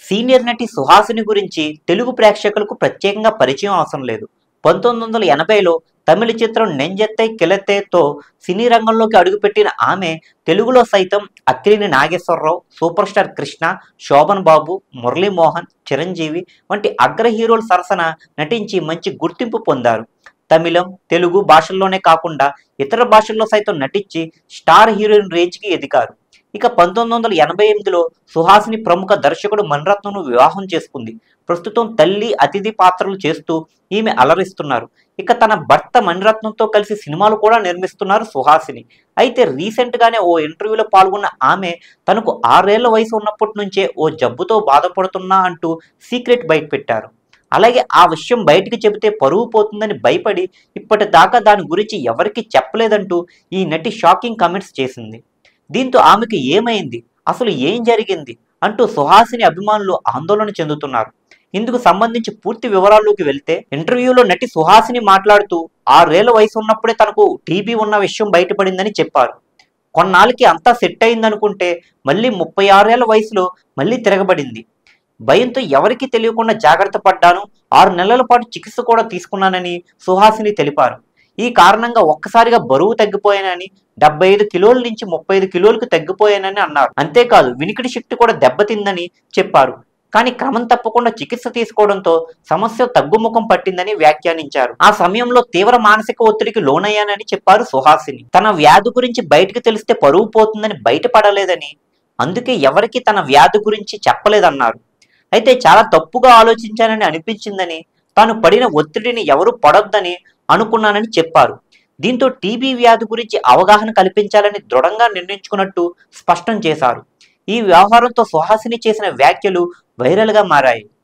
Senior నటి సుహాసిని గురించి తెలుగు ప్రేక్షకులకు ప్రత్యేకంగా పరిచయం అవసరం లేదు. 1980లో తమిళ చిత్రం నెంజెత్తై కిళెత్తేతో సినీ రంగంలోకి అడుగుపెట్టిన ఆమె తెలుగులో సైతం అక్కినేని నాగేశ్వరరావు, సూపర్ స్టార్ కృష్ణ, శోభన్ బాబు, మురళీమోహన్, చిరంజీవి వంటి అగ్ర హీరోల సరసన నటించి మంచి గుర్తింపు పొందారు. తమిళం, తెలుగు భాషల్లోనే కాకుండా ఇతర భాషల్లో సైతం నటించి స్టార్ హీరోయిన్ రేంజ్కి ఎదిగారు. ఇక 1988లో సుహాసిని ప్రముఖ దర్శకుడు మణిరత్నంను వివాహం చేసుకుంది. ప్రస్తుతం తల్లి, అతిథి పాత్రలు చేస్తూ ఈమె అలరిస్తున్నారు. ఇక తన భర్త మణిరత్నంతో కలిసి సినిమాలు కూడా నిర్మిస్తున్నారు సుహాసిని. అయితే రీసెంట్ గానే ఓ ఇంటర్వ్యూలో పాల్గొన్న ఆమె తనకు 6 ఏళ్ల వయసు ఉన్నప్పటి నుంచే ఓ జబ్బుతో బాధపడుతున్నా అంటూ సీక్రెట్ బయటపెట్టారు. అలాగే ఆ విషయం బయటికి చెబితే పరువు పోతుందని భయపడి ఇప్పటిదాకా దాని గురించి ఎవరికీ చెప్పలేదంటూ ఈ నటి షాకింగ్ కామెంట్స్ చేసింది. దీంతో ఆమెకు ఏమైంది, అసలు ఏం జరిగింది అంటూ సుహాసిని అభిమానులు ఆందోళన చెందుతున్నారు. ఇందుకు సంబంధించి పూర్తి వివరాల్లోకి వెళ్తే, ఇంటర్వ్యూలో నటి సుహాసిని మాట్లాడుతూ 6 ఏళ్ల వయసు ఉన్నప్పుడే తనకు టీబీ ఉన్న విషయం బయటపడిందని చెప్పారు. కొన్నాళ్ళకి అంతా సెట్ అయిందనుకుంటే మళ్ళీ 36 ఏళ్ల వయసులో మళ్ళీ తిరగబడింది. భయంతో ఎవరికీ తెలియకుండా జాగ్రత్త పడ్డాను. 6 నెలల పాటు చికిత్స కూడా తీసుకున్నానని సుహాసిని తెలిపారు. ఈ కారణంగా ఒక్కసారిగా బరువు తగ్గిపోయానని, 75 కిలోల నుంచి 35 కిలోలకు తగ్గిపోయానని అన్నారు. అంతేకాదు వినికిడి శక్తి కూడా దెబ్బతిందని చెప్పారు. కానీ క్రమం తప్పకుండా చికిత్స తీసుకోవడంతో సమస్య తగ్గుముఖం పట్టిందని వ్యాఖ్యానించారు. ఆ సమయంలో తీవ్ర మానసిక ఒత్తిడికి లోనయ్యానని చెప్పారు సుహాసిని. తన వ్యాధి గురించి బయటకు తెలిస్తే పరువు పోతుందని బయటపడలేదని, అందుకే ఎవరికి తన వ్యాధి గురించి చెప్పలేదన్నారు. అయితే చాలా తప్పుగా ఆలోచించానని అనిపించిందని, తాను పడిన ఒత్తిడిని ఎవరూ పడొద్దని అనుకున్నానని చెప్పారు. దీంతో టీబీ వ్యాధి గురించి అవగాహన కల్పించాలని దృఢంగా నిర్ణయించుకున్నట్టు స్పష్టం చేశారు. ఈ వ్యవహారంతో సుహాసిని చేసిన వ్యాఖ్యలు వైరల్గా మారాయి.